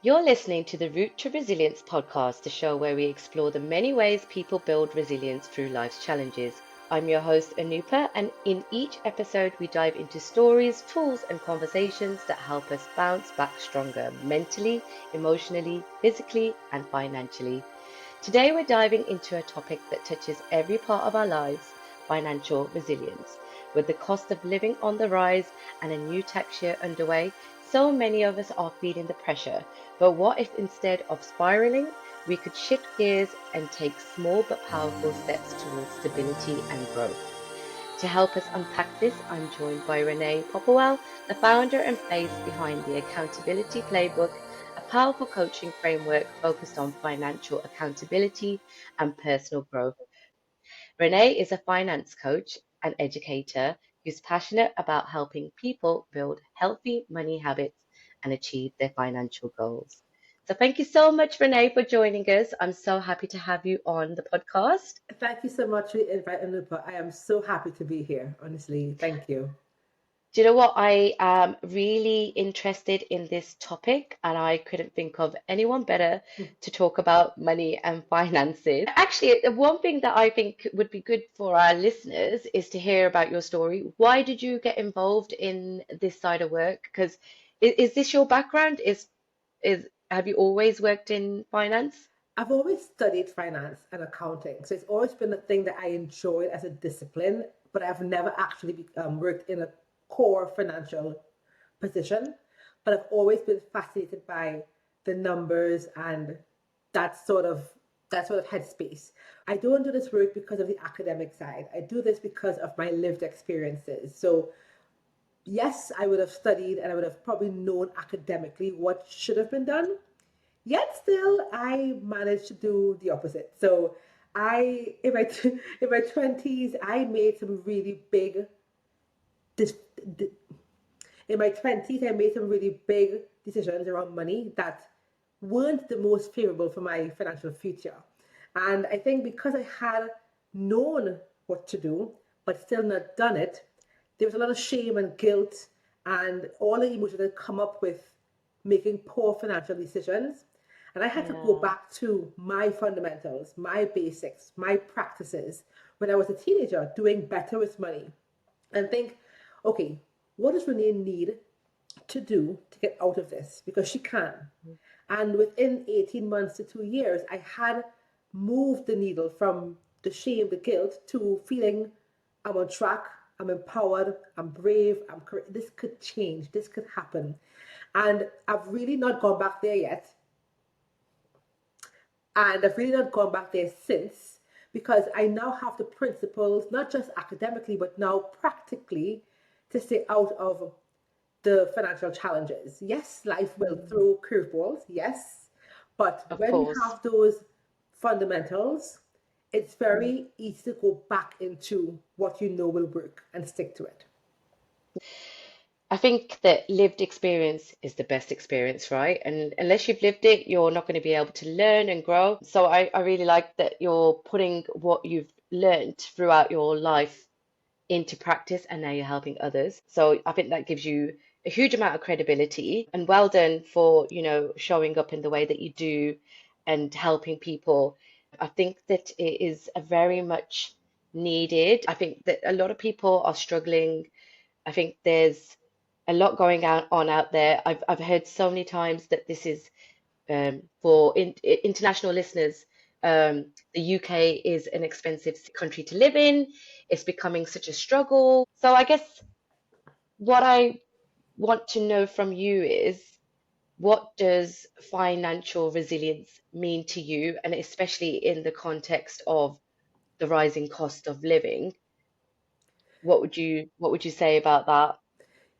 You're listening to the Route to Resilience podcast, the show where we explore the many ways people build resilience through life's challenges. I'm your host, Anupa, and in each episode, we dive into stories, tools, and conversations that help us bounce back stronger mentally, emotionally, physically, and financially. Today, we're diving into a topic that touches every part of our lives: financial resilience. With the cost of living on the rise and a new tax year underway, so many of us are feeling the pressure. But what if instead of spiraling, we could shift gears and take small but powerful steps towards stability and growth? To help us unpack this, I'm joined by Renee Popplewell, the founder and face behind the Accountability Playbook, a powerful coaching framework focused on financial accountability and personal growth. Renee is a finance coach and educator who's passionate about helping people build healthy money habits and achieve their financial goals. So thank you so much, Renee, for joining us. I'm so happy to have you on the podcast. Thank you so much for the invite, Anupa. I am so happy to be here, honestly. Thank you. Do you know what? I am really interested in this topic, and I couldn't think of anyone better to talk about money and finances. Actually, the one thing that I think would be good for our listeners is to hear about your story. Why did you get involved in this side of work? Because is this your background? Is have you always worked in finance? I've always studied finance and accounting, so it's always been a thing that I enjoyed as a discipline, but I've never actually worked in a core financial position. But I've always been fascinated by the numbers and that sort of that sort of headspace. I don't do this work because of the academic side. I do this because of my lived experiences. So yes, I would have studied and I would have probably known academically what should have been done. Yet still, I managed to do the opposite. So I, in my in my 20s, I made some really big. Dis, in my 20s, I made some really big decisions around money that weren't the most favorable for my financial future. And I think because I had known what to do, but still not done it, there was a lot of shame and guilt and all the emotions that come up with making poor financial decisions. And I had to go Yeah, back to my fundamentals, my basics, my practices when I was a teenager, doing better with money and think, okay, what does Renee need to do to get out of this? Because she can. And within 18 months to 2 years, I had moved the needle from the shame, the guilt, to feeling I'm on track, I'm empowered, I'm brave, this could change, this could happen. And I've really not gone back there yet. And I've really not gone back there since because I now have the principles, not just academically, but now practically to stay out of the financial challenges. Yes, life will throw curveballs, yes. But of when you course. have those fundamentals, it's very easy to go back into what you know will work and stick to it. I think that lived experience is the best experience, right? And unless you've lived it, you're not going to be able to learn and grow. So I really like that you're putting what you've learned throughout your life into practice and now you're helping others. So I think that gives you a huge amount of credibility and well done for, showing up in the way that you do and helping people. I think that it is a very much needed. I think that a lot of people are struggling. I think there's a lot going on out there. I've heard so many times that this is for international listeners. The UK is an expensive country to live in. It's becoming such a struggle. So I guess what I want to know from you is what does financial resilience mean to you, and especially in the context of the rising cost of living? What would you say about that?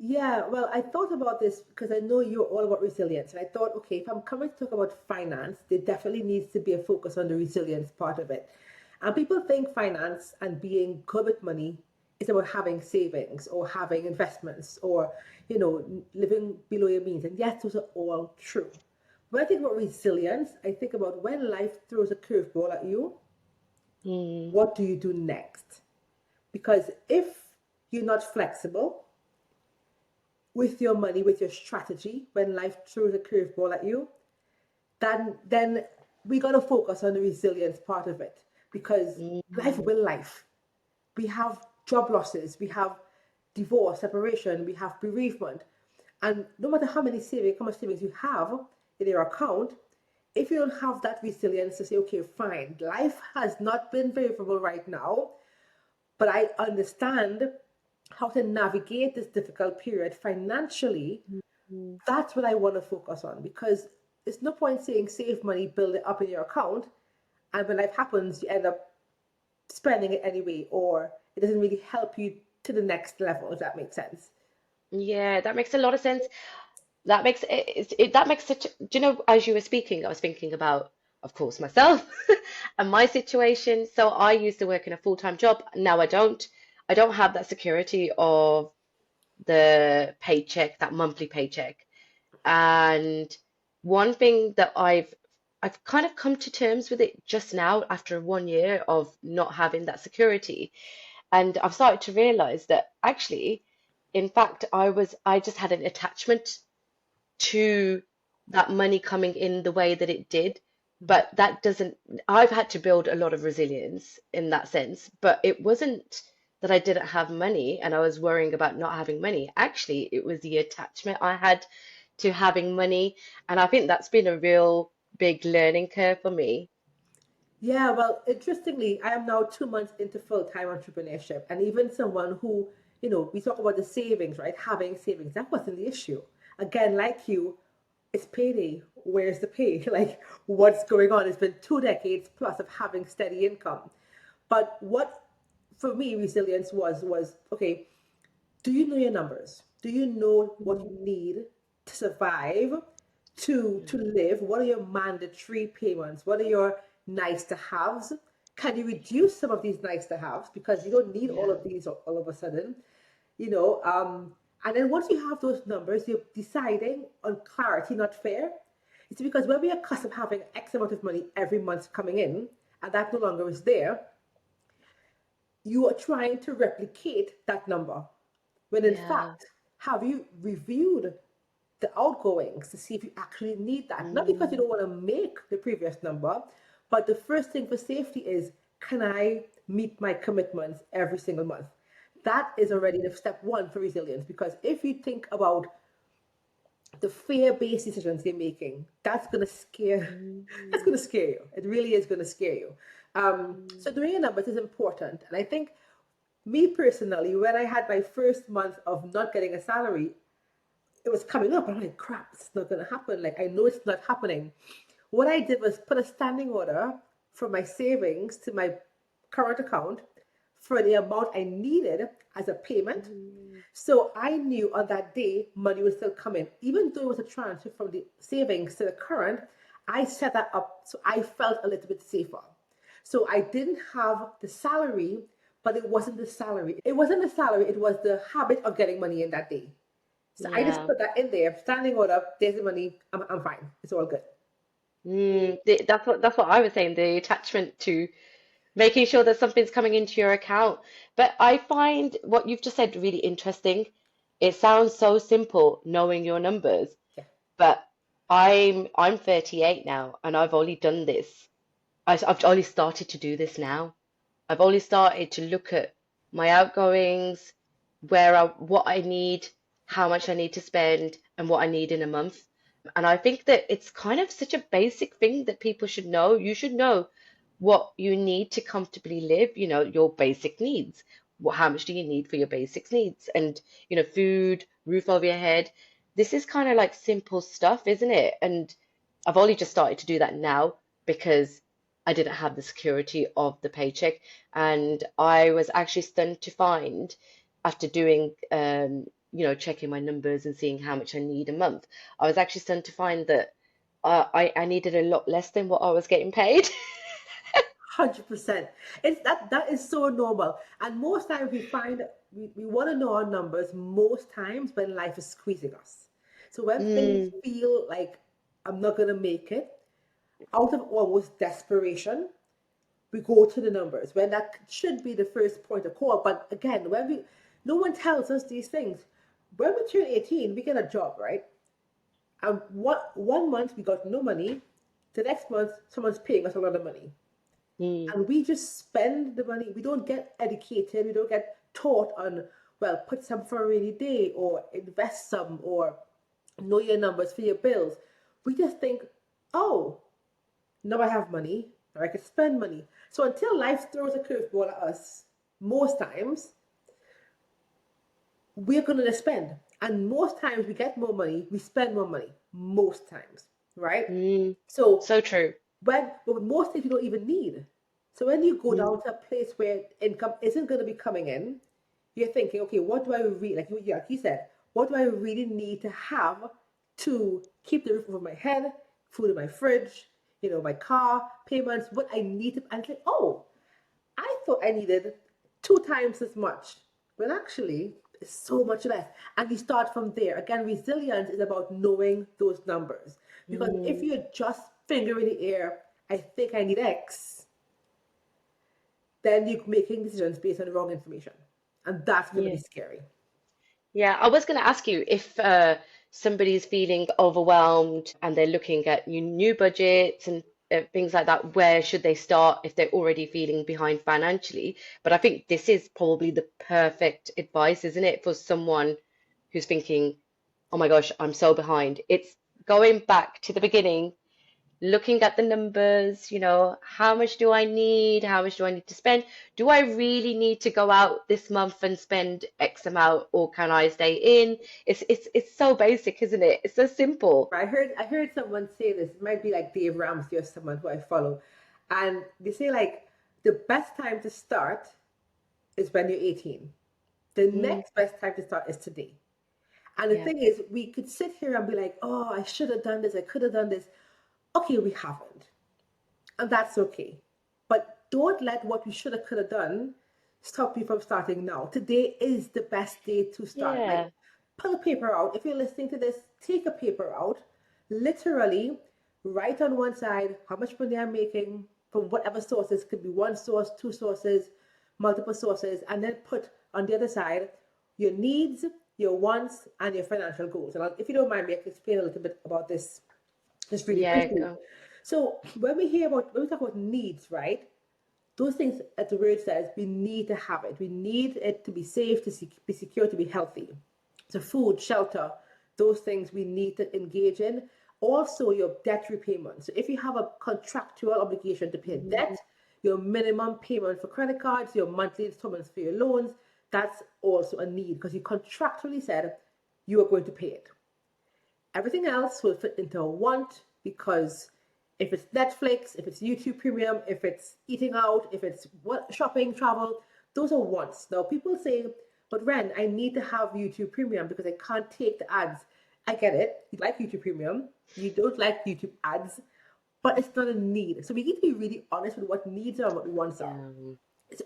Yeah, well, I thought about this because I know you're all about resilience. And I thought, okay, if I'm coming to talk about finance, there definitely needs to be a focus on the resilience part of it. And people think finance and being good with money is about having savings or having investments or, living below your means. And yes, those are all true. When I think about resilience, I think about when life throws a curveball at you, Mm, what do you do next? Because if you're not flexible, with your money, with your strategy, when life throws a curveball at you, then we got to focus on the resilience part of it, because life Mm, will life. We have job losses, we have divorce, separation, we have bereavement. And no matter how much savings you have in your account, if you don't have that resilience to say, okay, fine, life has not been favorable right now, but I understand how to navigate this difficult period financially, mm. that's what I want to focus on, because it's no point saying save money, build it up in your account, and when life happens, you end up spending it anyway, or it doesn't really help you to the next level, if that makes sense. Yeah, that makes a lot of sense. That makes that makes such, do you know, as you were speaking, I was thinking about, of course, myself and my situation. So I used to work in a full-time job. Now I don't. I don't have that security of the paycheck, that monthly paycheck. And one thing that I've kind of come to terms with it just now after 1 year of not having that security. And I've started to realize that actually, in fact, I just had an attachment to that money coming in the way that it did. But that doesn't, I've had to build a lot of resilience in that sense. But it wasn't that I didn't have money and I was worrying about not having money. Actually, it was the attachment I had to having money. And I think that's been a real big learning curve for me. Yeah, well, interestingly, I am now 2 months into full-time entrepreneurship. And even someone who, we talk about the savings, right? Having savings, that wasn't the issue. Again, like you, it's payday. Where's the pay? Like, what's going on? It's been 2 decades plus of having steady income. But what, for me, resilience was okay, do you know your numbers? Do you know what you need to survive, to live? What are your mandatory payments? What are your nice to haves? Can you reduce some of these nice to haves, because you don't need all Yeah. of these all of a sudden, you know? And then once you have those numbers, you're deciding on clarity, not fear. It's because when we are accustomed to having X amount of money every month coming in, and that no longer is there, you are trying to replicate that number. When in Yeah. fact, have you reviewed the outgoings to see if you actually need that? Not because you Mm, don't want to make the previous number, but the first thing for safety is, can I meet my commitments every single month? That is already the step one for resilience, because if you think about the fear-based decisions you're making, that's mm, gonna scare you. It really is gonna scare you. So mm. doing your numbers is important. And I think, me personally, when I had my first month of not getting a salary, it was coming up. I'm like, crap, it's not going to happen. Like, I know it's not happening. What I did was put a standing order from my savings to my current account for the amount I needed as a payment. Mm. So I knew on that day money would still come in. Even though it was a transfer from the savings to the current, I set that up so I felt a little bit safer. So I didn't have the salary, but it wasn't the salary. It wasn't the salary, it was the habit of getting money in that day. So I just Yeah. put that in there, standing order, there's the money, I'm fine. It's all good. That's what I was saying, the attachment to making sure that something's coming into your account. But I find what you've just said really interesting. It sounds so simple knowing your numbers, Yeah. but I'm 38 now and I've only done this. I've only started to do this now. I've only started to look at my outgoings, what I need, how much I need to spend, and what I need in a month. And I think that it's kind of such a basic thing that people should know. You should know what you need to comfortably live, your basic needs. How much do you need for your basic needs? And, food, roof over your head. This is kind of like simple stuff, isn't it? And I've only just started to do that now because I didn't have the security of the paycheck. And I was actually stunned to find after doing, checking my numbers and seeing how much I need a month, I was actually stunned to find that I needed a lot less than what I was getting paid. 100%. That is so normal. And most times we find we want to know our numbers most times when life is squeezing us. So when things Mm, feel like I'm not gonna make it, out of almost desperation, we go to the numbers when that should be the first point of call. But again, no one tells us these things. When we turn 18, we get a job, right? And one month we got no money, the next month someone's paying us a lot of money. Mm. And we just spend the money. We don't get educated. We don't get taught on, well, put some for a rainy day or invest some or know your numbers for your bills. We just think, oh, now I have money, or I can spend money. So until life throws a curveball at us, most times, we're going to spend. And most times we get more money, we spend more money. Most times, right? Mm. So So true. but most things you don't even need. So when you go Mm. down to a place where income isn't going to be coming in, you're thinking, okay, what do I really like you said, what do I really need to have to keep the roof over my head, food in my fridge, my car, payments, what I need to, and it's like, oh, I thought I needed two times as much, but actually it's so much less. And you start from there. Again, resilience is about knowing those numbers. Because if Mm. you're just finger in the air, I think I need X, then you're making decisions based on the wrong information. And that's going to be Yeah. scary. Yeah, I was going to ask you if somebody's feeling overwhelmed and they're looking at new budgets and things like that, where should they start if they're already feeling behind financially? But I think this is probably the perfect advice, isn't it, for someone who's thinking, oh my gosh, I'm so behind. It's going back to the beginning, looking at the numbers, how much do I need? How much do I need to spend? Do I really need to go out this month and spend X amount, or can I stay in? It's so basic, isn't it? It's so simple. I heard someone say this. It might be like Dave Ramsey or someone who I follow. And they say like the best time to start is when you're 18. The Mm, next best time to start is today. And the yeah, thing is, we could sit here and be like, oh, I should have done this, I could have done this. Okay, we haven't. And that's okay. But don't let what you should have, could have done stop you from starting now. Today is the best day to start. Like, yeah. pull a paper out. If you're listening to this, take a paper out. Literally, write on one side how much money I'm making from whatever sources. Could be one source, two sources, multiple sources, and then put on the other side your needs, your wants, and your financial goals. And if you don't mind me, I can explain a little bit about this just really Yeah, quickly. go. So when we talk about needs, right? Those things, as the word says, we need to have it. We need it to be safe, to be secure, to be healthy. So food, shelter, those things we need to engage in. Also, your debt repayment. So if you have a contractual obligation to pay Mm, debt, your minimum payment for credit cards, your monthly installments for your loans, that's also a need because you contractually said you are going to pay it. Everything else will fit into a want because if it's Netflix, if it's YouTube Premium, if it's eating out, if it's what shopping, travel, those are wants. Now people say, but Ren, I need to have YouTube Premium because I can't take the ads. I get it. You like YouTube Premium. You don't like YouTube ads, but it's not a need. So we need to be really honest with what needs are and what wants are. yeah,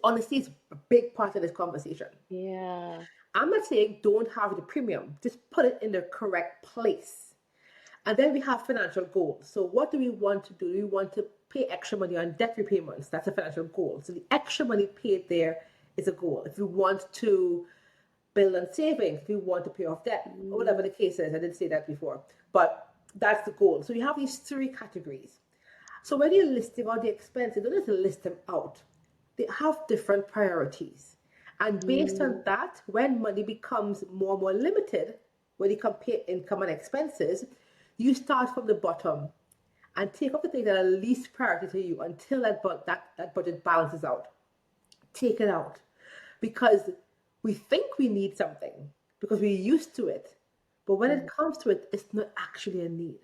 Honesty is a big part of this conversation. yeah. I'm not saying don't have the premium, just put it in the correct place. And then we have financial goals. So what do we want to do? We want to pay extra money on debt repayments. That's a financial goal. So the extra money paid there is a goal. If we want to build on savings, if we want to pay off debt, or whatever Mm, the case is, I didn't say that before, but that's the goal. So you have these three categories. So when you're listing all the expenses, don't just list them out. They have different priorities. And based on mm, that, when money becomes more and more limited, when you compare income and expenses, you start from the bottom and take up the things that are least priority to you until that budget balances out. Take it out. Because we think we need something because we're used to it. But when it mm. comes to it, it's not actually a need.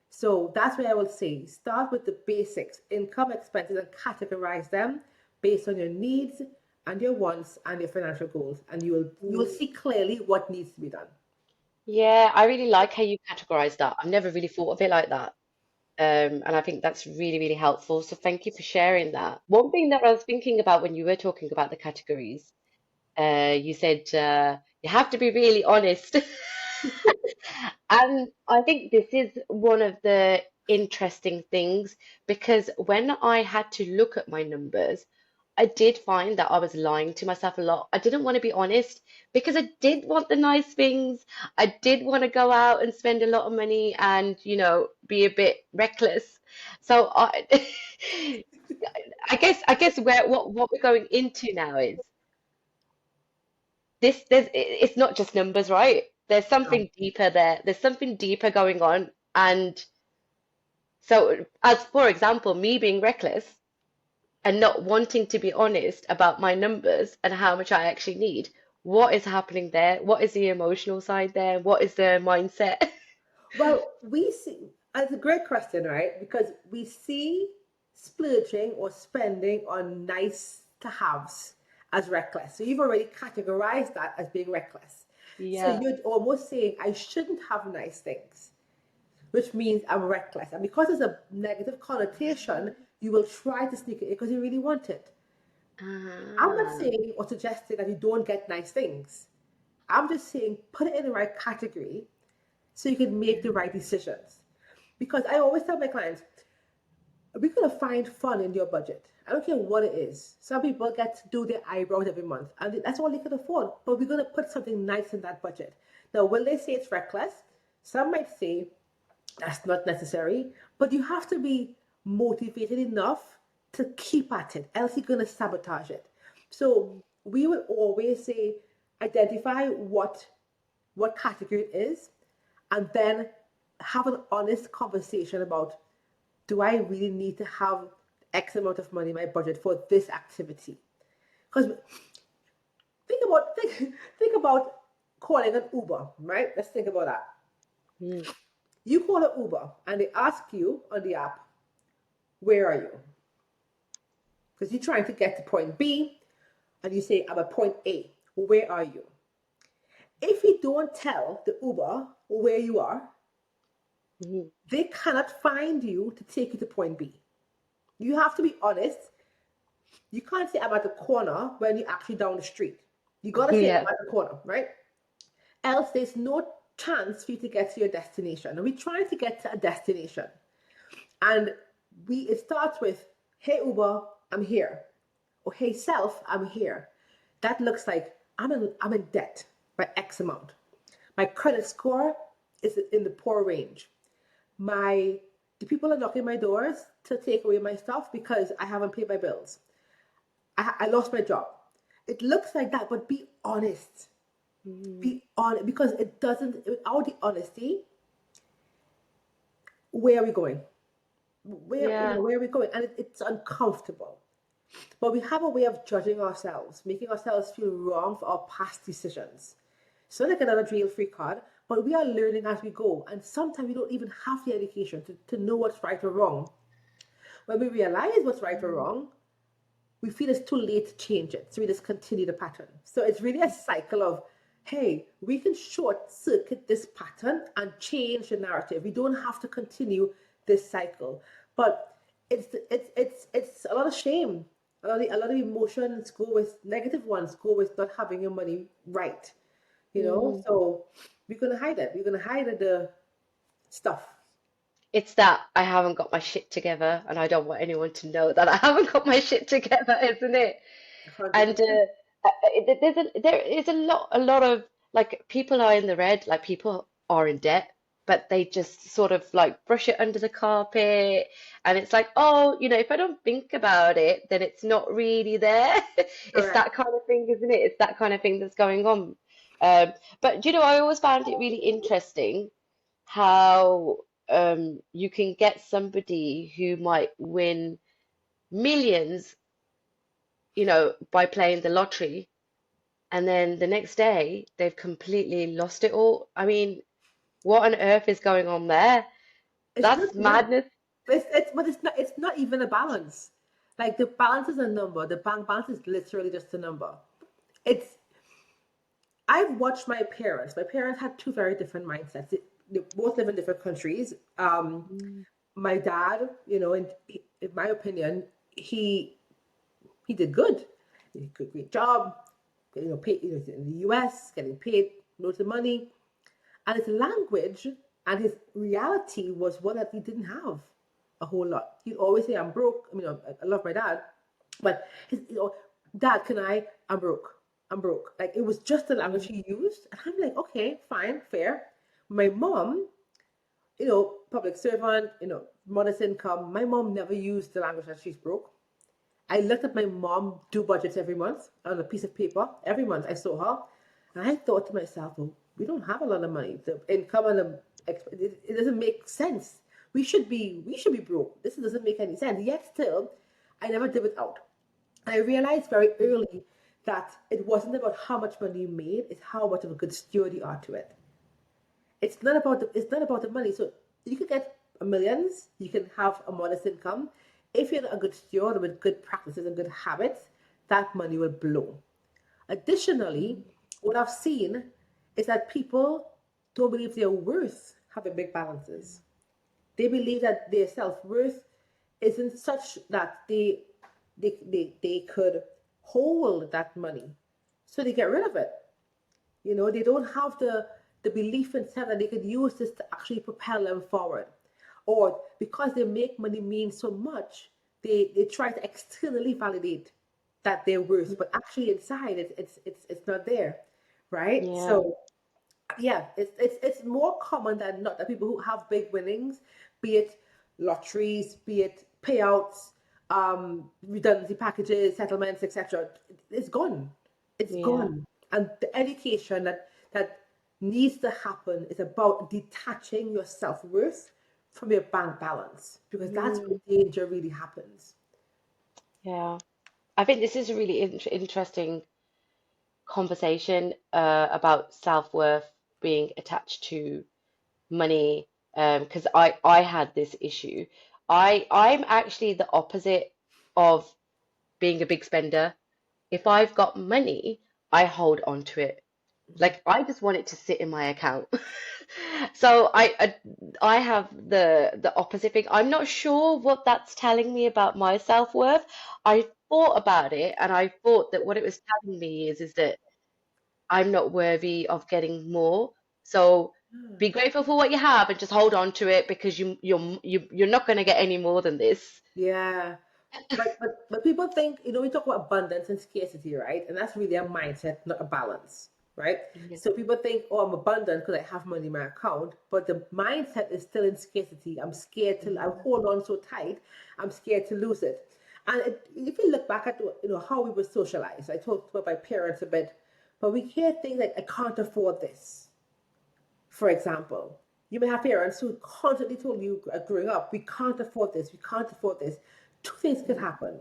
So that's why I will say start with the basics, income, expenses, and categorize them based on your needs and your wants and your financial goals. And you will Mm. see clearly what needs to be done. Yeah, I really like how you categorize that. I've never really thought of it like that. And I think that's really, really helpful. So thank you for sharing that. One thing that I was thinking about when you were talking about the categories, you said you have to be really honest. And I think this is one of the interesting things because when I had to look at my numbers, I did find that I was lying to myself a lot. I didn't want to be honest because I did want the nice things. I did want to go out and spend a lot of money and, be a bit reckless. So I guess where what we're going into now is it's not just numbers, right? There's No. something deeper there. There's something deeper going on. And so, as for example, me being reckless and not wanting to be honest about my numbers and how much I actually need. What is happening there? What is the emotional side there? What is the mindset? Well, we see, that's a great question, right? Because we see splurging or spending on nice to haves as reckless. So you've already categorized that as being reckless. So Yeah. you're almost saying, I shouldn't have nice things, which means I'm reckless. And because there's a negative connotation, you will try to sneak it in because you really want it. I'm not Ah. saying or suggesting that you don't get nice things. I'm just saying put it in the right category so you can make the right decisions. Because I always tell my clients, we're gonna find fun in your budget. I don't care what it is. Some people get to do their eyebrows every month, and that's all they can afford. But we're gonna put something nice in that budget. Now, will they say it's reckless? Some might say that's not necessary, but you have to be motivated enough to keep at it, else you're gonna sabotage it. So we will always say identify what category it is, and then have an honest conversation about, do I really need to have X amount of money in my budget for this activity? Because think about calling an Uber, right? Let's think about that. Mm. You call an Uber and they ask you on the app, where are you? Because you're trying to get to point B and you say, I'm at point A. Where are you? If you don't tell the Uber where you are, Mhm. they cannot find you to take you to point B. You have to be honest. You can't say I'm at the corner when you're actually down the street. You gotta say Yeah. I'm at the corner, right? Else there's no chance for you to get to your destination. And we're trying to get to a destination. And it starts with, hey Uber, I'm here. Or hey self, I'm here. That looks like I'm in debt by X amount. My credit score is in the poor range. The people are knocking my doors to take away my stuff because I haven't paid my bills. I lost my job. It looks like that, but be honest. Mhm. Be honest because it doesn't. Without the honesty, where are we going? Yeah. Where are we going? And it's uncomfortable. But we have a way of judging ourselves, making ourselves feel wrong for our past decisions. So like another jail-free card, but we are learning as we go. And sometimes we don't even have the education to know what's right or wrong. When we realize what's right or wrong, we feel it's too late to change it. So we just continue the pattern. So it's really a cycle of, hey, we can short circuit this pattern and change the narrative. We don't have to continue this cycle. But it's a lot of shame. A lot of emotions go with negative ones go with not having your money right. Mm. So we're gonna hide it. We're gonna hide the stuff. It's that I haven't got my shit together and I don't want anyone to know that I haven't got my shit together, isn't it? And 100%. there is a lot of like people are in the red, like people are in debt, but they just sort of like brush it under the carpet, and it's like, oh, if I don't think about it, then it's not really there. It's Correct. that kind of thing, isn't it? It's that kind of thing that's going on. But I always found it really interesting how you can get somebody who might win millions, by playing the lottery and then the next day they've completely lost it all. I mean, what on earth is going on there? It's not That's yeah. madness. But it's not even a balance. Like the balance is a number. The bank balance is literally just a number. It's I've watched my parents. My parents had two very different mindsets. They both live in different countries. Mm. My dad, in my opinion, he did good. He did a great job. Paid, in the US, getting paid loads of money, and his language and his reality was one that he didn't have a whole lot. He'd always say, "I'm broke." I mean, I love my dad, But Dad, can I? I'm broke. I'm broke. Like it was just the language he used, and I'm like, okay, fine, fair. My mom, public servant, modest income. My mom never used the language that she's broke. I looked at my mom do budgets every month on a piece of paper. Every month I saw her, and I thought to myself, well, we don't have a lot of money. The income and it doesn't make sense. We should be broke. This doesn't make any sense. Yet still, I never did it out. I realized very early that it wasn't about how much money you made; it's how much of a good steward you are to it. It's not about the money. So you can get millions, you can have a modest income. If you're a good steward with good practices and good habits, that money will blow. Additionally, what I've seen is that people don't believe they're worth having big balances. They believe that their self-worth isn't such that they could hold that money. So they get rid of it. They don't have the belief in self that they could use this to actually propel them forward. Or because they make money mean so much, they try to externally validate that they're worth, but actually inside it's not there. Right? Yeah. So yeah, it's more common than not that people who have big winnings, be it lotteries, be it payouts, redundancy packages, settlements, etc. It's gone. It's Yeah. gone. And the education that needs to happen is about detaching your self-worth from your bank balance because that's where Mm, danger really happens. yeah. I think this is a really interesting conversation about self-worth being attached to money. Because I had this issue. I'm actually the opposite of being a big spender. If I've got money, I hold on to it. Like I just want it to sit in my account. So I have the opposite thing. I'm not sure what that's telling me about my self-worth. I thought about it and I thought that what it was telling me is that I'm not worthy of getting more. So be grateful for what you have and just hold on to it because you're not going to get any more than this. Yeah. But people think, we talk about abundance and scarcity, right? And that's really a mindset, not a balance, right? Yeah. So people think, oh, I'm abundant because I have money in my account, but the mindset is still in scarcity. I hold on so tight, I'm scared to lose it. And if you look back at, how we were socialized, I talked about my parents a bit, but we hear things like, I can't afford this. For example, you may have parents who constantly told you growing up, we can't afford this, we can't afford this. Two things could happen.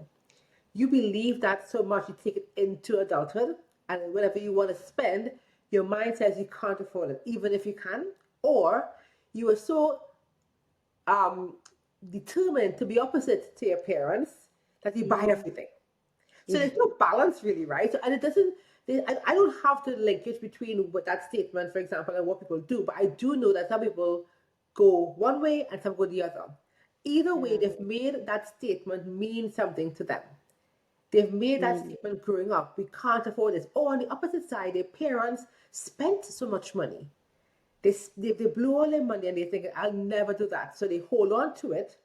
You believe that so much, you take it into adulthood, and whenever you want to spend, your mind says you can't afford it, even if you can. Or you are so um, determined to be opposite to your parents that you buy Mm. everything. So there's no balance really, right? So, and it doesn't, I don't have the linkage between what that statement, for example, and what people do, but I do know that some people go one way and some go the other. Either way, Yeah. they've made that statement mean something to them. They've made that Mm. statement growing up. We can't afford this. Or on the opposite side, their parents spent so much money. They blew all their money and they think, I'll never do that. So they hold on to it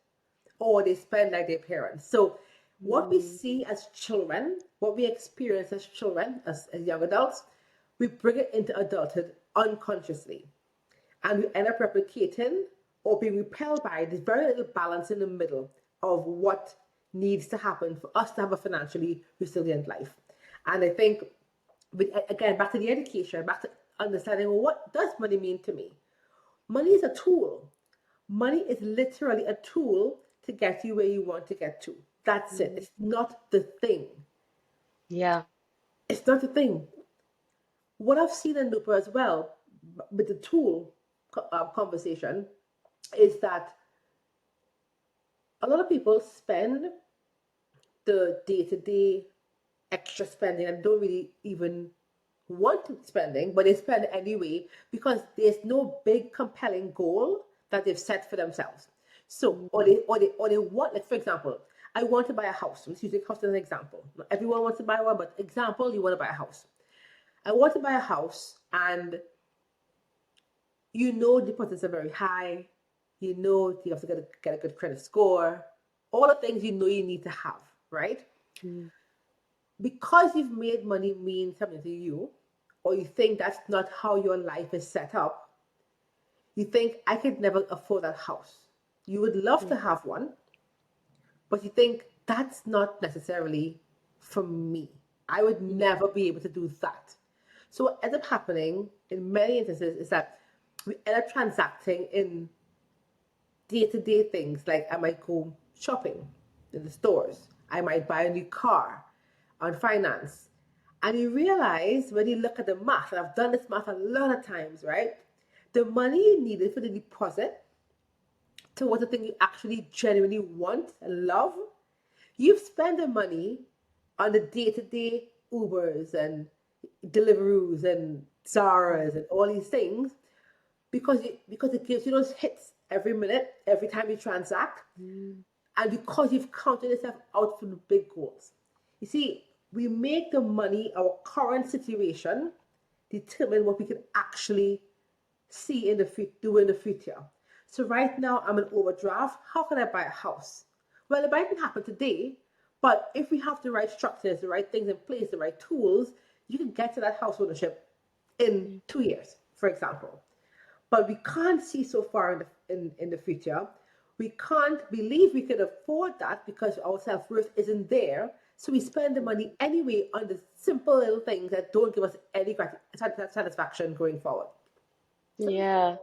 or they spend like their parents. So what we Mm. see as children, what we experience as children, as young adults, we bring it into adulthood unconsciously. And we end up replicating or being repelled by this very little balance in the middle of what needs to happen for us to have a financially resilient life. And I think, again, back to the education, back to understanding, well, what does money mean to me? Money is a tool. Money is literally a tool to get you where you want to get to. That's it. Mm. It's not the thing. Yeah. It's not the thing. What I've seen in Nupa as well with the tool conversation is that a lot of people spend the day to day extra spending and don't really even want spending, but they spend anyway because there's no big compelling goal that they've set for themselves. So, or Mm. they want, like for example, I want to buy a house. Let's use a house as an example. Not everyone wants to buy one, but example, you want to buy a house. I want to buy a house, and deposits are very high. You have to get a good credit score. All the things you need to have, right? Mm. Because you've made money mean something to you, or you think that's not how your life is set up, you think, I could never afford that house. You would love to Mm. have one, but you think that's not necessarily for me. I would never be able to do that. So what ends up happening in many instances is that we end up transacting in day-to-day things. Like I might go shopping in the stores. I might buy a new car on finance. And you realize when you look at the math, and I've done this math a lot of times, right? The money you needed for the deposit towards the thing you actually genuinely want and love, you've spent the money on the day-to-day Ubers and Deliveroos and Zara's and all these things because it gives you those hits every minute, every time you transact, Mm. and because you've counted yourself out for the big goals. You see, we make the money, our current situation, determine what we can actually see in the future, do in the future. So right now I'm in overdraft. How can I buy a house? Well, it mightn't happen today, but if we have the right structures, the right things in place, the right tools, you can get to that house ownership in Mm. 2 years, for example. But we can't see so far in the future. We can't believe we can afford that because our self-worth isn't there. So we spend the money anyway on the simple little things that don't give us any satisfaction going forward. Yeah,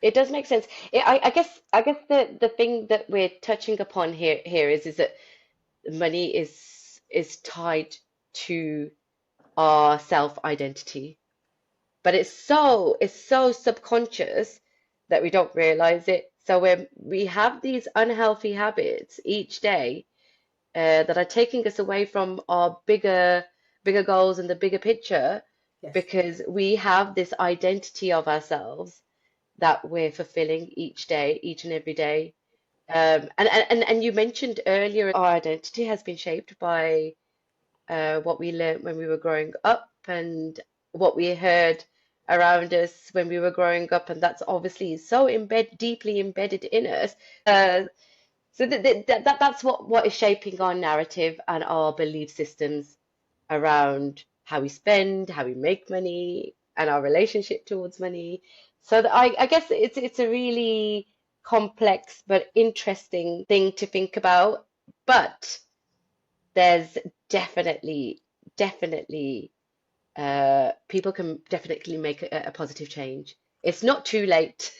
it does make sense. I guess the thing that we're touching upon here is that money is tied to our self-identity, but it's so subconscious that we don't realize it. So when we have these unhealthy habits each day that are taking us away from our bigger goals and the bigger picture, Yes. because we have this identity of ourselves that we're fulfilling each day, each and every day. And you mentioned earlier our identity has been shaped by what we learned when we were growing up and what we heard around us when we were growing up, and that's obviously so deeply embedded in us. So that's what is shaping our narrative and our belief systems around how we spend, how we make money, and our relationship towards money. So I guess it's a really complex but interesting thing to think about. But there's definitely people can definitely make a positive change. It's not too late.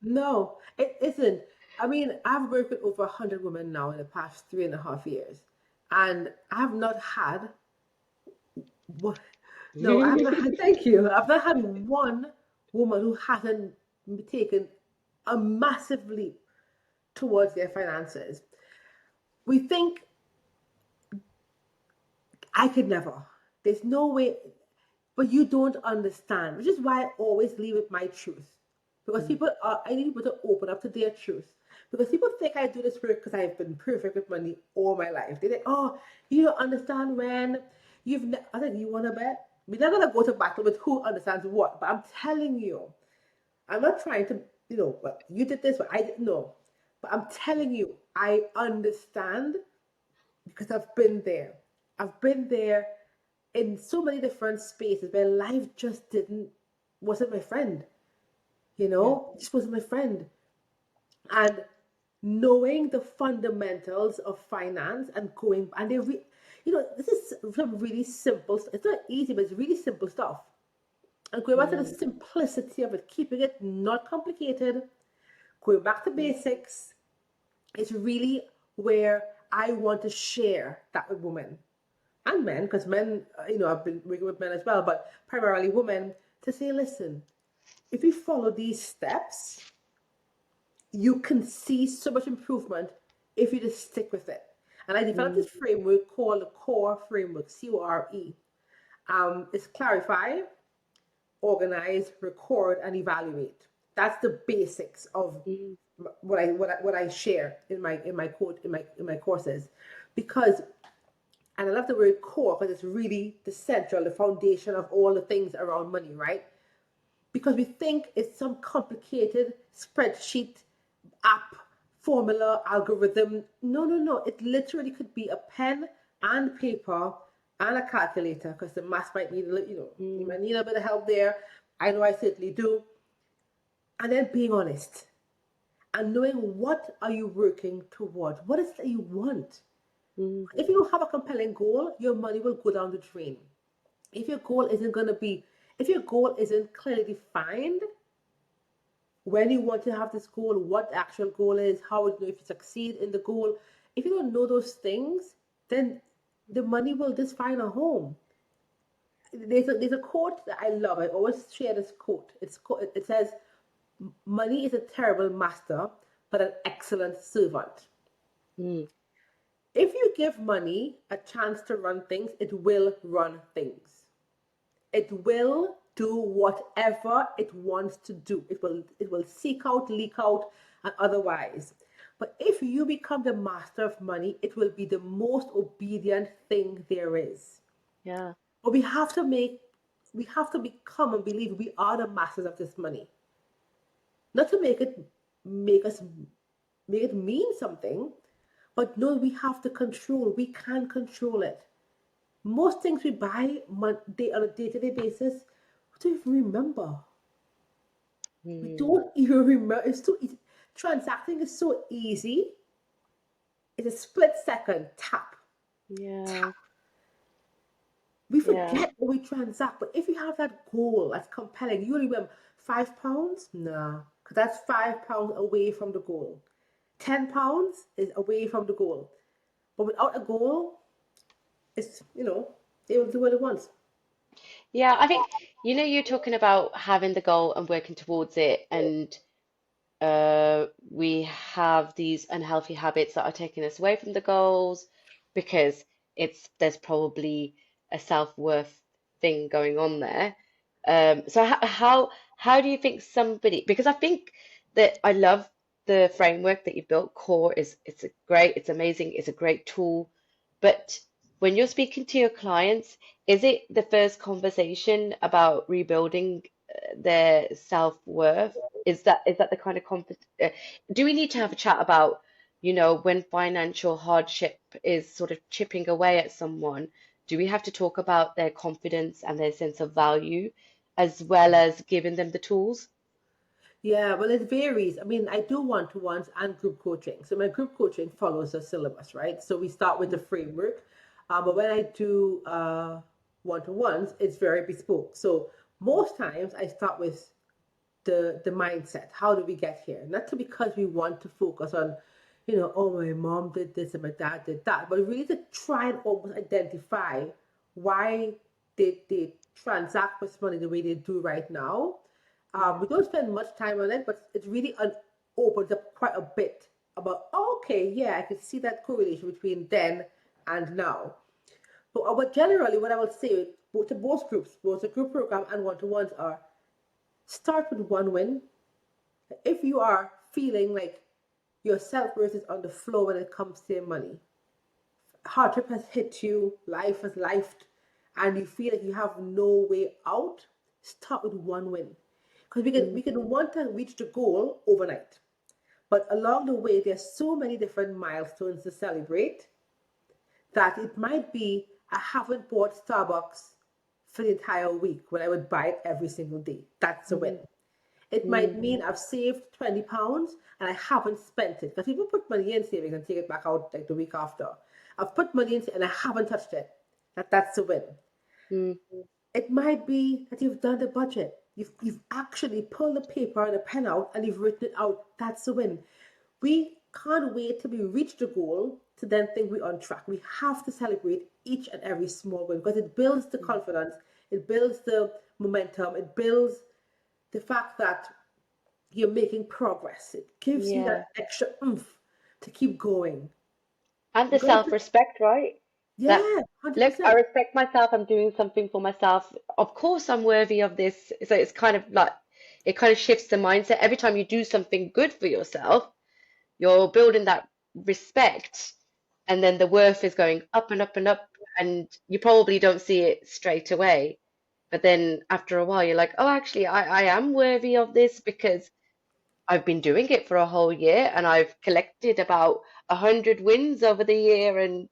No, it isn't. I mean, I've worked with over 100 women now in the past 3.5 years, and I've not had what? No, I've not had. Thank you. I've not had one woman who hasn't taken a massive leap towards their finances. We think I could never. There's no way, but you don't understand, which is why I always leave with my truth. Because I need people to open up to their truth. Because people think I do this work because I've been perfect with money all my life. They think, oh, you don't understand when I said, you want to bet? We're not going to go to battle with who understands what, but I'm telling you, I'm not trying to, well, you did this, but I didn't know. But I'm telling you, I understand because I've been there. I've been there in so many different spaces where life just wasn't my friend, Yeah. just wasn't my friend. And knowing the fundamentals of finance and going, and this is some really simple, it's not easy, but it's really simple stuff. And going back to the Mm. simplicity of it, keeping it not complicated, going back to Mm. basics, is really where I want to share that with women and men, because men, I've been working with men as well, but primarily women, to say, listen, if you follow these steps, you can see so much improvement if you just stick with it. And I developed Mm. this framework called the CORE framework, CORE. It's clarify, organize, record, and evaluate. That's the basics of Mm. what I share in my courses, because and I love the word core because it's really the central, the foundation of all the things around money, right? Because we think it's some complicated spreadsheet, app, formula, algorithm. No, no, no. It literally could be a pen and paper and a calculator, because the math might need a little, you might need a bit of help there. I know I certainly do. And then being honest and knowing what are you working toward? What is it that you want? If you don't have a compelling goal, your money will go down the drain. If your goal isn't clearly defined, when you want to have this goal, what the actual goal is, how would you know if you succeed in the goal? If you don't know those things, then the money will just find a home. There's a quote that I love. I always share this quote. It says, "Money is a terrible master, but an excellent servant." If you give money a chance to run things, it will run things. It will do whatever it wants to do. It will seek out, leak out, and otherwise. But if you become the master of money, it will be the most obedient thing there is. Yeah. But we have to become and believe we are the masters of this money. Not to make us make it mean something, but no, we have to control. We can control it. Most things we buy on a day-to-day basis, we don't even remember. We don't even remember. It's too easy. Transacting is so easy. It's a split second tap. Yeah. We Yeah. forget when we transact, but if you have that goal that's compelling, you remember £5? Nah, because that's £5 away from the goal. £10 is away from the goal. But without a goal, it's, they will do what it wants. Yeah, I think, you're talking about having the goal and working towards it, and we have these unhealthy habits that are taking us away from the goals because there's probably a self-worth thing going on there. So how do you think somebody, because I think that I love the framework that you built. Core it's a great, it's amazing, it's a great tool, but when you're speaking to your clients, is it the first conversation about rebuilding their self-worth? Is that the kind of do we need to have a chat about, when financial hardship is sort of chipping away at someone, do we have to talk about their confidence and their sense of value as well as giving them the tools? Yeah, well, it varies. I mean, I do one-to-ones and group coaching. So my group coaching follows a syllabus, right? So we start with the framework. But when I do one-to-ones, it's very bespoke. So most times I start with the mindset. How do we get here? Not to because we want to focus on, oh, my mom did this and my dad did that, but really to try and almost identify why they transact with money the way they do right now. We don't spend much time on it, but it really opens up quite a bit about, oh, okay, yeah, I can see that correlation between then and now. But generally, what I would say to both groups, both the group program and one-to-ones, are start with one win. If you are feeling like your self-worth is on the floor when it comes to your money, hardship has hit you, life has lifed, and you feel like you have no way out, start with one win. Because we can want to reach the goal overnight. But along the way, there's so many different milestones to celebrate that it might be I haven't bought Starbucks for the entire week when I would buy it every single day. That's a win. It might mean I've saved £20 and I haven't spent it. Because people put money in savings and take it back out like the week after. I've put money in and I haven't touched it. That's a win. It might be that you've done the budget. You've actually pulled the paper and a pen out and you've written it out. That's a win. We can't wait till we reach the goal to then think we're on track. We have to celebrate each and every small win because it builds the confidence, it builds the momentum, it builds the fact that you're making progress. It gives you Yeah. that extra oomph to keep going. And the We're going to, self-respect, right? That, yeah, look, I 100%. respect myself, I'm doing something for myself. Of course, I'm worthy of this. So it's kind of like, it kind of shifts the mindset. Every time you do something good for yourself, you're building that respect, and then the worth is going up and up and up, and you probably don't see it straight away. But then after a while, you're like, oh, actually, I am worthy of this because I've been doing it for a whole year and I've collected about 100 wins over the year. And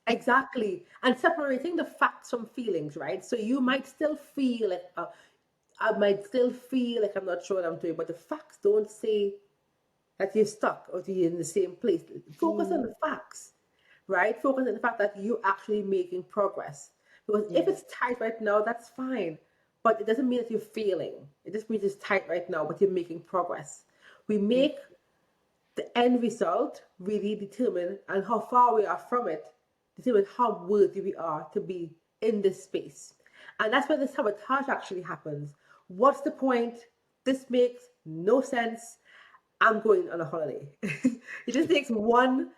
Exactly. And separating the facts from feelings, right? So you might still feel like, I might still feel like I'm not sure what I'm doing, but the facts don't say that you're stuck or that you're in the same place. Focus on Mm, the facts, right? Focus on the fact that you're actually making progress. Because if yeah. it's tight right now, that's fine. But it doesn't mean that you're failing. It just means it's tight right now, but you're making progress. We Mm, make the end result really determine, and how far we are from it determine how worthy we are to be in this space. And that's where the sabotage actually happens. What's the point? This makes no sense. I'm going on a holiday. It just takes one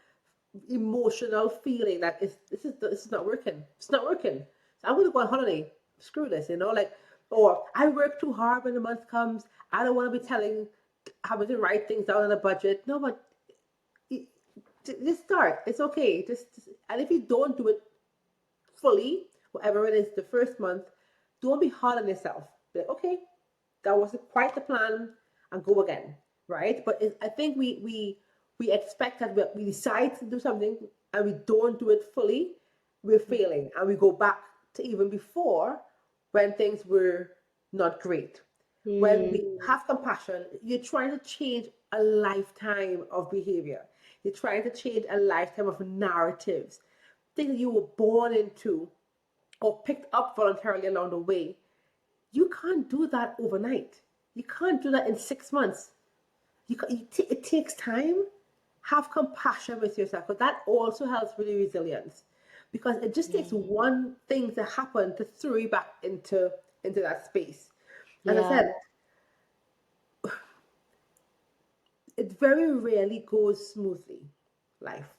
emotional feeling that this is not working. It's not working. So I'm going to go on holiday. Screw this, like, or I work too hard when the month comes. I don't want to be having to write things down on a budget. No, but just start. It's okay. And if you don't do it fully, whatever it is, the first month, don't be hard on yourself. Be like, okay, that wasn't quite the plan, and go again, right? But I think we expect that we decide to do something and we don't do it fully, we're failing, and we go back to even before when things were not great. When mm, we have compassion, you're trying to change a lifetime of behavior. You're trying to change a lifetime of narratives, things that you were born into or picked up voluntarily along the way. You can't do that overnight. You can't do that in 6 months. It takes time. Have compassion with yourself, but that also helps with the resilience, because it just takes yeah. one thing to happen to throw you back into that space. As I Yeah. said, it very rarely goes smoothly. Life,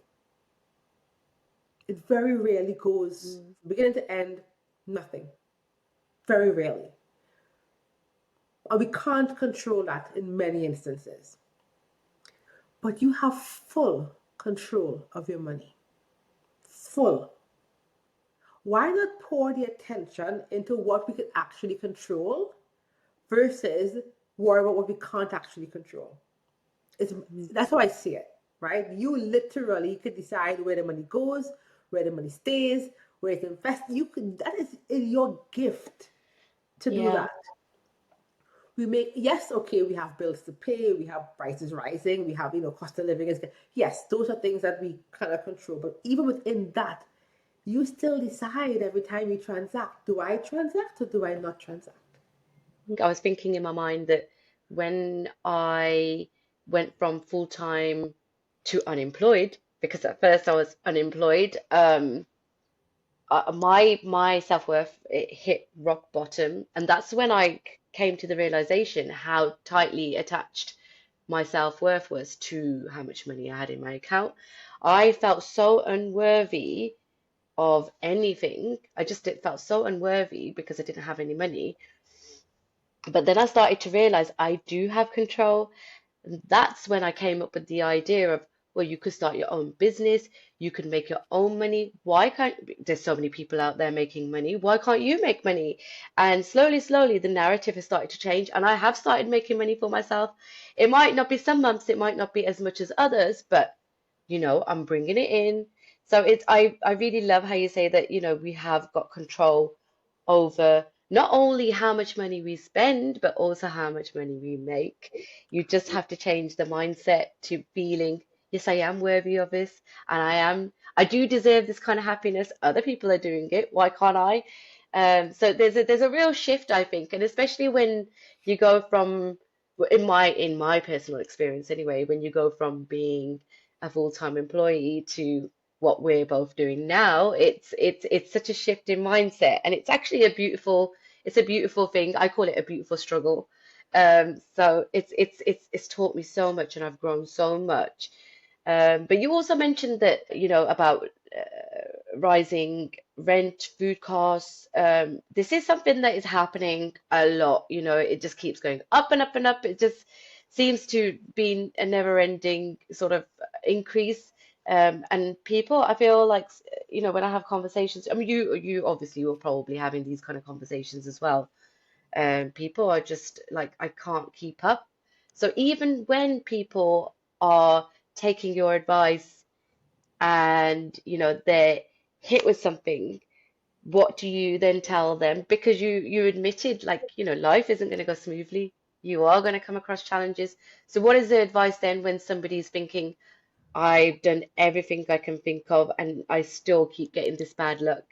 it very rarely goes Mm, from beginning to end. Nothing. Very rarely, and we can't control that in many instances. But you have full control of your money. Full. Why not pour the attention into what we can actually control versus worry about what we can't actually control? It's, mm, that's how I see it, right? You literally could decide where the money goes, where the money stays, where it's invested. That is your gift to do yeah. that. We make, yes, okay, we have bills to pay, we have prices rising, we have, cost of living is, yes, those are things that we cannot control. But even within that, you still decide every time you transact, do I transact or do I not transact? I was thinking in my mind that when I went from full-time to unemployed, because at first I was unemployed, my self-worth, it hit rock bottom, and that's when I came to the realization how tightly attached my self-worth was to how much money I had in my account. I felt so unworthy of anything. It felt so unworthy because I didn't have any money. But then I started to realize I do have control. And that's when I came up with the idea of, well, you could start your own business, you could make your own money. Why can't, there's so many people out there making money. Why can't you make money? And slowly, slowly, the narrative has started to change, and I have started making money for myself. It might not be some months, it might not be as much as others, but I'm bringing it in. So I really love how you say that, we have got control over not only how much money we spend, but also how much money we make. You just have to change the mindset to feeling, yes, I am worthy of this, and I do deserve this kind of happiness. Other people are doing it. Why can't I? So there's a real shift, I think, and especially when you go from, in my personal experience anyway, when you go from being a full-time employee to what we're both doing now, it's such a shift in mindset, and it's a beautiful thing. I call it a beautiful struggle. So it's taught me so much, and I've grown so much. But you also mentioned that, about rising rent, food costs. This is something that is happening a lot. It just keeps going up and up and up. It just seems to be a never-ending sort of increase. And people, I feel like, when I have conversations, I mean, you obviously will probably having these kind of conversations as well. People are just like, I can't keep up. So even when people are taking your advice, and they're hit with something, what do you then tell them? Because you admitted, like, life isn't going to go smoothly. You are going to come across challenges. So what is the advice then when somebody's thinking, I've done everything I can think of and I still keep getting this bad luck?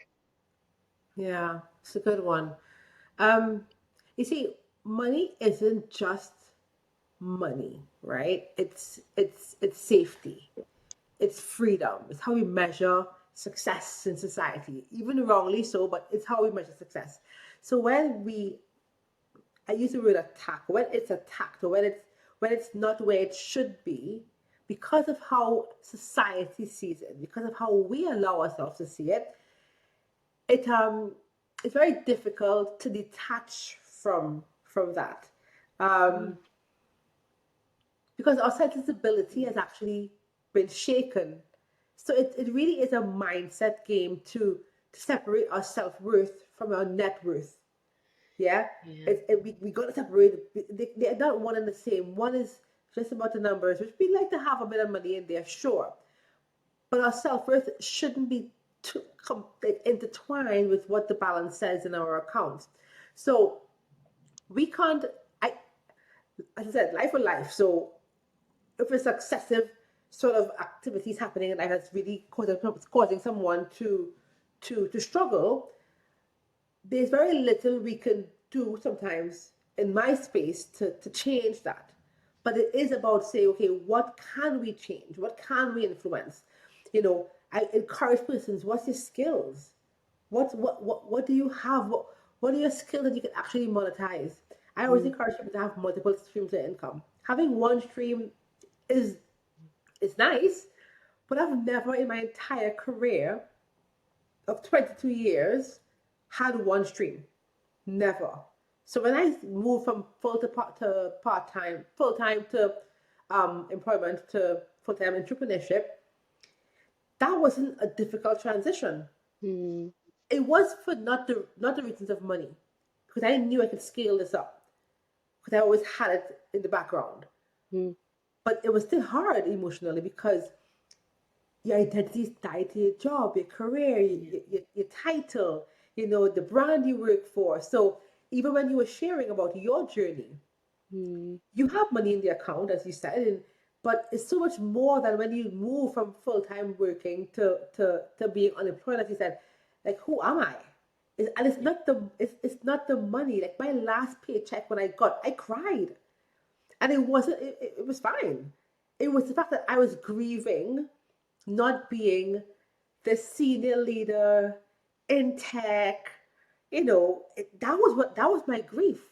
Yeah, it's a good one. Um, you see, money isn't just money, right? It's safety, it's freedom, it's how we measure success in society, even wrongly so, but it's how we measure success. So when I use the word attack, when it's attacked or when it's not where it should be, because of how society sees it, because of how we allow ourselves to see it, it it's very difficult to detach from that. Mm, Um, because our sensibility has actually been shaken. So it really is a mindset game to separate our self-worth from our net worth. Yeah, yeah. we got to separate. They're not one and the same. One is just about the numbers, which we like to have a bit of money in there, sure. But our self-worth shouldn't be like, intertwined with what the balance says in our accounts. So we can't, I, as I said, life or life. So if it's excessive sort of activities happening in life that's really causing someone to struggle, there's very little we can do sometimes in my space to change that. But it is about saying, okay, what can we change? What can we influence? I encourage persons, what's your skills? What do you have? What are your skills that you can actually monetize? I always Mm, encourage people to have multiple streams of income. Having one stream is is nice, but I've never in my entire career of 22 years had one stream. Never. So when I moved from full to part time, full time to employment to full time entrepreneurship, that wasn't a difficult transition. mm, It was for not the reasons of money, because I knew I could scale this up because I always had it in the background. mm, But it was still hard emotionally because your identity is tied to your job, your career, yeah. your title, the brand you work for. So even when you were sharing about your journey, Mm, you have money in the account, as you said, but it's so much more than when you move from full time working to being unemployed, as you said. Like, who am I? And it's yeah. not it's not the money. Like my last paycheck when I cried, and it wasn't. It was fine. It was the fact that I was grieving not being the senior leader in tech. That was my grief.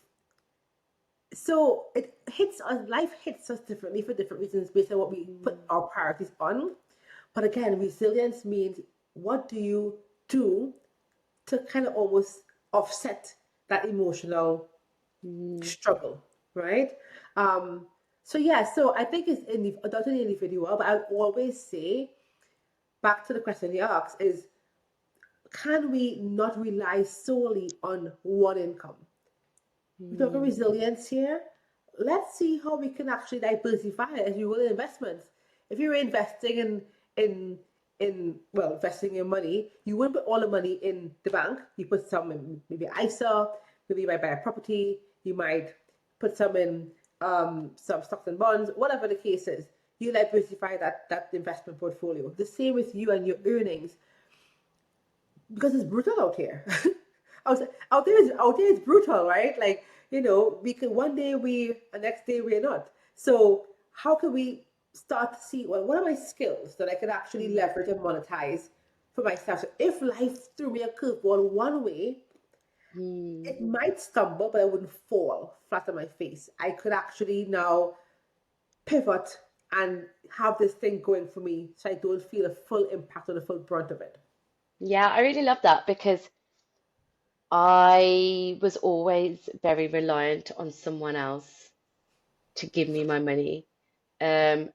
So it hits us, life hits us differently for different reasons based on what we put Mm, our priorities on. But again, resilience means, what do you do to kind of almost offset that emotional mm, struggle, right? Um, so yeah, so I think it's not an individual, but I'll always say, back to the question you asked, is can we not rely solely on one income? We talk about mm, resilience here. Let's see how we can actually diversify it as you will in investments. If you're investing in investing your money, you wouldn't put all the money in the bank. You put some in maybe ISA, maybe you might buy a property, you might put some in some stocks and bonds, whatever the case is. You diversify that investment portfolio. The same with you and your earnings, because it's brutal out here. Out there is brutal, right? Like, we can one day the next day we're not. So how can we start to see, well, what are my skills that I can actually mm, leverage and monetize for myself? So if life threw me a curveball one way, mm. it might stumble, but I wouldn't fall flat on my face. I could actually now pivot and have this thing going for me so I don't feel a full impact or the full brunt of it. Yeah, I really love that because I was always very reliant on someone else to give me my money. And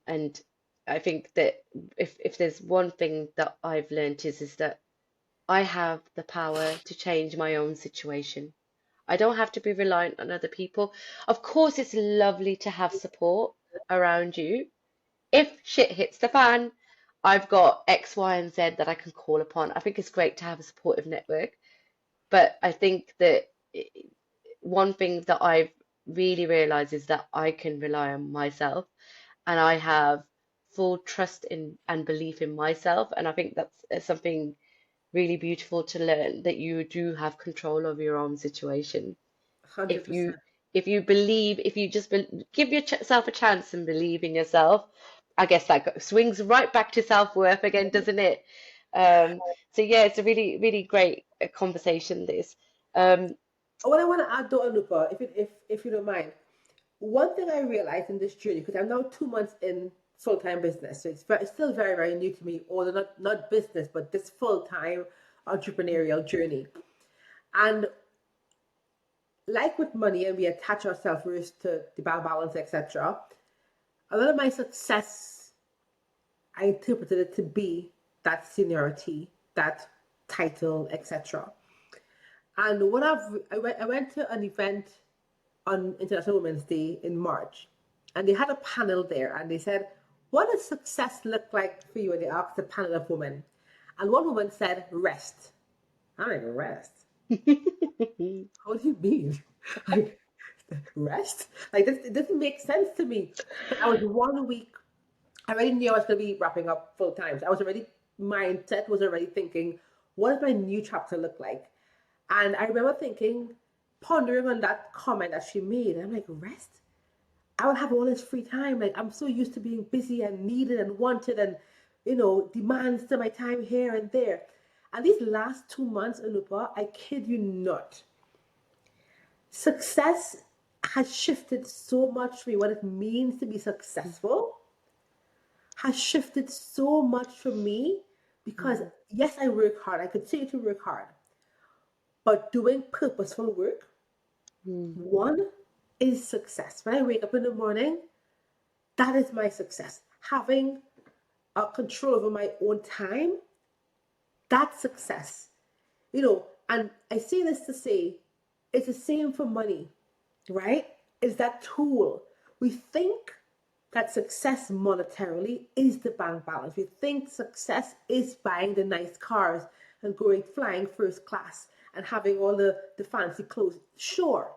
I think that if there's one thing that I've learned is that I have the power to change my own situation. I don't have to be reliant on other people. Of course, it's lovely to have support around you. If shit hits the fan, I've got X, Y, and Z that I can call upon. I think it's great to have a supportive network, but I think that one thing that I've really realized is that I can rely on myself and I have full trust in and belief in myself. And I think that's something really beautiful to learn that you do have control of your own situation. If you 100%. if you believe, if you just give yourself a chance and believe in yourself, I guess that swings right back to self-worth again, doesn't it? Um, so yeah, it's a really, really great conversation, this. Um, What I want to add though, Anupa, if you don't mind, one thing I realized in this journey, because I'm now 2 months in full-time business, so it's still very, very new to me, although not business, but this full-time entrepreneurial journey. And like with money, and we attach our self-worth to the bank balance, etc., a lot of my success, I interpreted it to be that seniority, that title, etc. And I went to an event on International Women's Day in March, and they had a panel there, and they said, "What does success look like for you?" And they asked a panel of women, and one woman said, "Rest." I'm like, "Rest? How do you mean? Like, rest? Like this? It doesn't make sense to me." But I was 1 week. I already knew I was going to be wrapping up full time. So I was already, mindset was already thinking, what does my new chapter look like? And I remember thinking, pondering on that comment that she made. And I'm like, rest? I would have all this free time. Like, I'm so used to being busy and needed and wanted and, demands to my time here and there. And these last 2 months, Anupa, I kid you not, success has shifted so much for me. What it means to be successful has shifted so much for me because, yes, I work hard. I continue to work hard. But doing purposeful work, one, is success. When I wake up in the morning, that is my success. Having a control over my own time, that's success. And I say this to say it's the same for money, right? Is that tool. We think that success monetarily is the bank balance. We think success is buying the nice cars and going flying first class and having all the fancy clothes. Sure.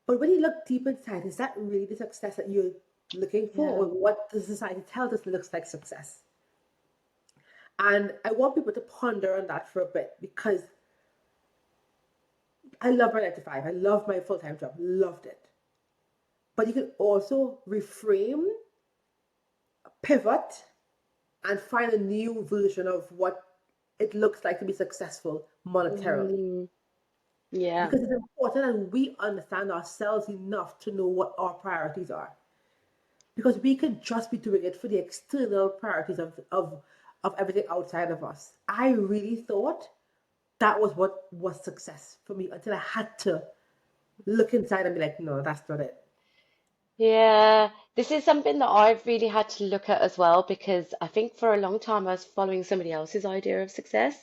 But when you look deep inside, is that really the success that you're looking for? yeah. Or what does society tell us looks like success? And I want people to ponder on that for a bit because I love my 9 to 5. I love my full-time job. Loved it. But you can also reframe, pivot, and find a new version of what it looks like to be successful monetarily. Mm, yeah. Because it's important that we understand ourselves enough to know what our priorities are. Because we could just be doing it for the external priorities of everything outside of us. I really thought that was what was success for me until I had to look inside and be like, no, that's not it. Yeah, this is something that I've really had to look at as well because I think for a long time I was following somebody else's idea of success.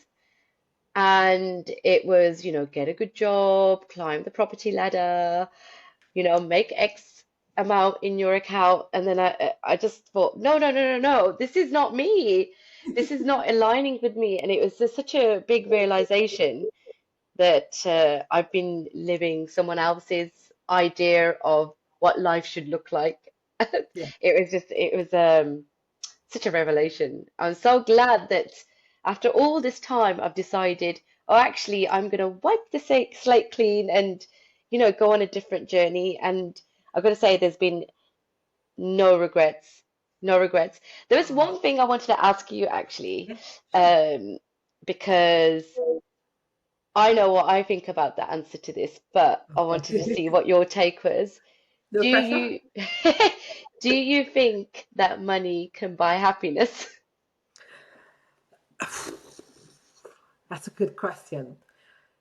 And it was, get a good job, climb the property ladder, make X amount in your account. And then I just thought, no, no, no, no, no, this is not me. This is not aligning with me. And it was just such a big realization that I've been living someone else's idea of what life should look like. Yeah. It was such a revelation. I'm so glad that after all this time, I've decided, oh, actually, I'm going to wipe the slate clean and, go on a different journey. And I've got to say, there's been no regrets, no regrets. There was Oh, one thing I wanted to ask you actually, yeah, sure. um, because I know what I think about the answer to this, but I wanted to see what your take was. No Do pressure. you do you think that money can buy happiness? That's a good question.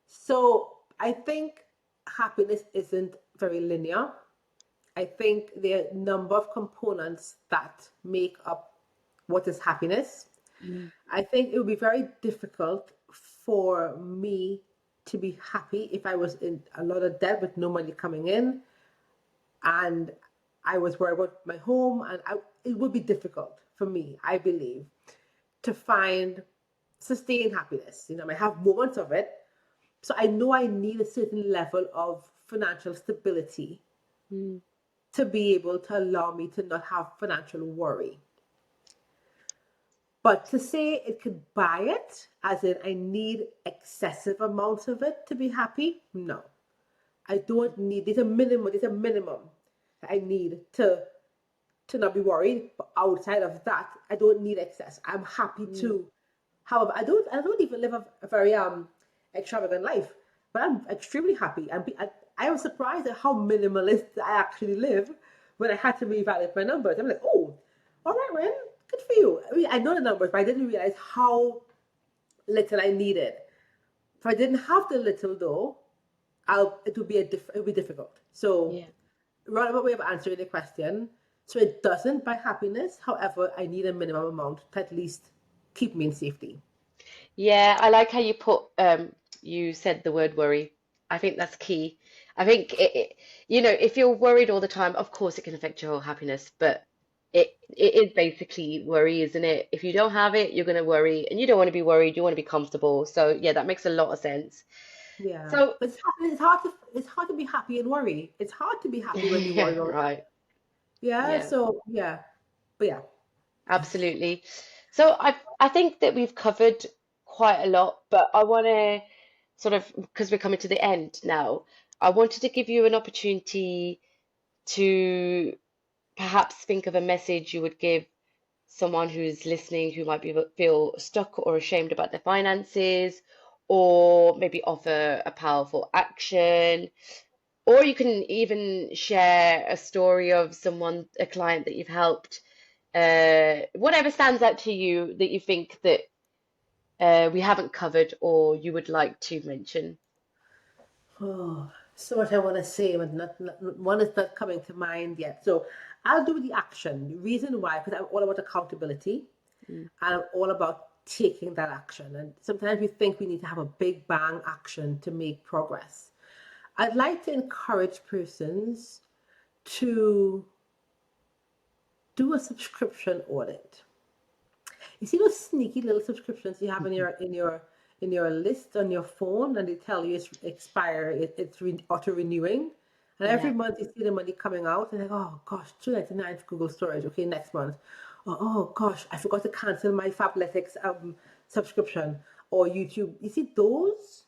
So I think happiness isn't very linear. I think there are a number of components that make up what is happiness. Mm, I think it would be very difficult for me to be happy if I was in a lot of debt with no money coming in and I was worried about my home, and it would be difficult. for me, I believe, to find sustained happiness. You know, I might have moments of it. So I know I need a certain level of financial stability to be able to allow me to not have financial worry. But to say it could buy it, as in I need excessive amounts of it to be happy, no. I don't need, there's a minimum that I need to not be worried. But outside of that, I don't need excess. I'm happy to. However, I don't even live a very extravagant life, but I'm extremely happy. I was surprised at how minimalist I actually live when I had to reevaluate my numbers. I'm like, oh, all right, Ren, good for you. I mean, I know the numbers, but I didn't realize how little I needed. If I didn't have the little though, it would be difficult. So, Yeah. roundabout way of answering the question. So it doesn't buy happiness. However, I need a minimum amount to at least keep me in safety. Yeah, I like how you said the word worry. I think that's key. I think if you're worried all the time, of course it can affect your whole happiness, but it is basically worry, isn't it? If you don't have it, you're gonna worry, and you don't want to be worried, you want to be comfortable. So yeah, that makes a lot of sense. Yeah, So but it's hard to be happy and worry. It's hard to be happy when you yeah, worry all the time. right. Yeah. Yeah, So yeah, but yeah, absolutely. So I think that we've covered quite a lot, but I want to sort of, because we're coming to the end now, I wanted to give you an opportunity to perhaps think of a message you would give someone who's listening who might feel stuck or ashamed about their finances, or maybe offer a powerful action, or you can even share a story of someone, a client that you've helped, whatever stands out to you that you think that we haven't covered or you would like to mention. oh, so much I want to say, but one is not coming to mind yet. So I'll do the action. The reason why, because I'm all about accountability, Mm. and I'm all about taking that action. And sometimes we think we need to have a big bang action to make progress. I'd like to encourage persons to do a subscription audit. You see those sneaky little subscriptions you have in your list on your phone, and they tell you it's auto renewing, and every Yeah. month you see the money coming out, and like, oh gosh, 299 for Google storage. Okay, next month. Oh gosh, I forgot to cancel my Fabletics subscription or YouTube. You see those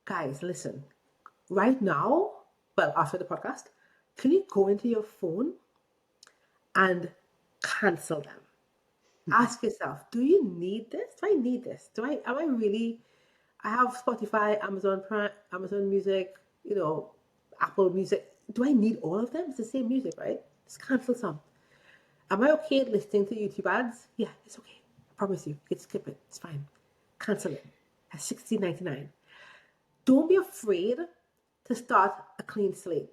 guys? Listen, right now, well, after the podcast, can you go into your phone and cancel them? Ask yourself, do you need this? Do I need this? Am I really, I have Spotify, Amazon Prime, Amazon Music, Apple Music. Do I need all of them? It's the same music, right? Just cancel some. Am I okay listening to YouTube ads? Yeah, it's okay. I promise you. You can skip it. It's fine. Cancel it. At $16.99. Don't be afraid to start a clean slate,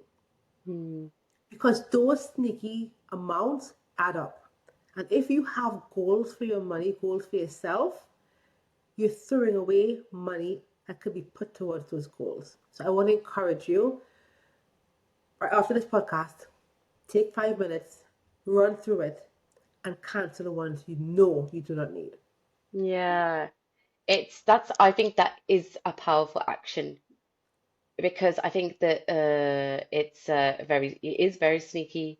Mm. because those sneaky amounts add up. And if you have goals for your money, goals for yourself, you're throwing away money that could be put towards those goals. So I want to encourage you, right after this podcast, take 5 minutes, run through it, and cancel the ones you know you do not need. Yeah. I think that is a powerful action, because I think that it is very sneaky,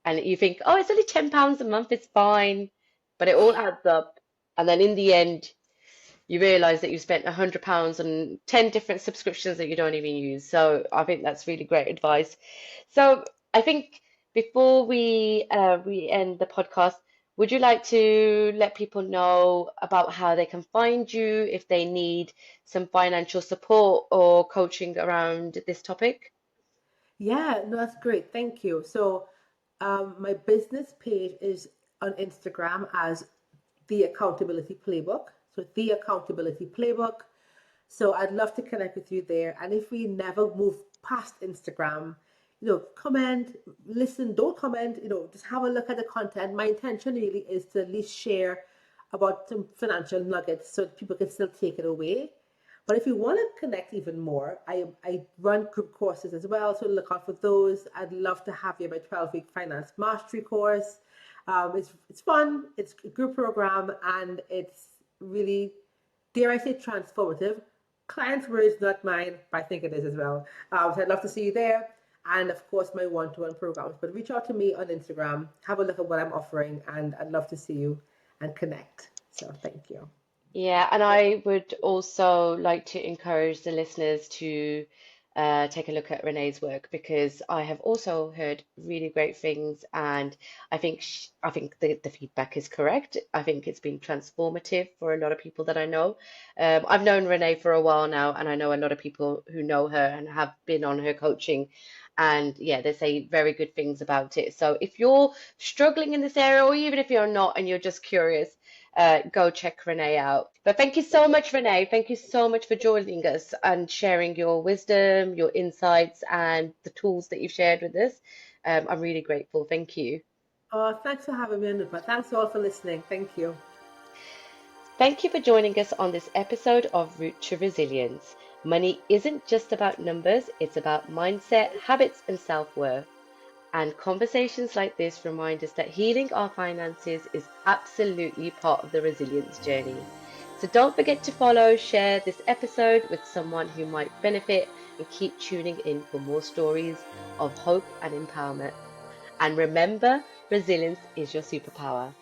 and you think, oh, it's only £10 a month, it's fine, but it all adds up, and then in the end, you realize that you spent £100 on 10 different subscriptions that you don't even use. So I think that's really great advice. So I think before we end the podcast, would you like to let people know about how they can find you if they need some financial support or coaching around this topic? Yeah, no, that's great. Thank you. So, my business page is on Instagram as the Accountability Playbook. So, the Accountability Playbook. So, I'd love to connect with you there. And if we never move past Instagram, comment, listen, don't comment, just have a look at the content. My intention really is to at least share about some financial nuggets so people can still take it away. But if you want to connect even more, I run group courses as well, so look out for those. I'd love to have you my 12-week finance mastery course. It's fun. It's a group program, and it's really, dare I say, transformative. Clients' words, not mine, but I think it is as well. So I'd love to see you there, and of course my one-to-one programs. But reach out to me on Instagram, have a look at what I'm offering, and I'd love to see you and connect. So thank you. Yeah, and I would also like to encourage the listeners to take a look at Renee's work because I have also heard really great things, and I think the feedback is correct. I think it's been transformative for a lot of people that I know. I've known Renee for a while now, and I know a lot of people who know her and have been on her coaching. And yeah, they say very good things about it. So if you're struggling in this area, or even if you're not and you're just curious, go check Renee out. But thank you so much, Renee. Thank you so much for joining us and sharing your wisdom, your insights, and the tools that you've shared with us. I'm really grateful. Thank you. Thanks for having me, Anupa. Thanks all for listening. Thank you. Thank you for joining us on this episode of Route to Resilience. Money isn't just about numbers, it's about mindset, habits, and self worth. And conversations like this remind us that healing our finances is absolutely part of the resilience journey. So don't forget to follow, share this episode with someone who might benefit, and keep tuning in for more stories of hope and empowerment. And remember, resilience is your superpower.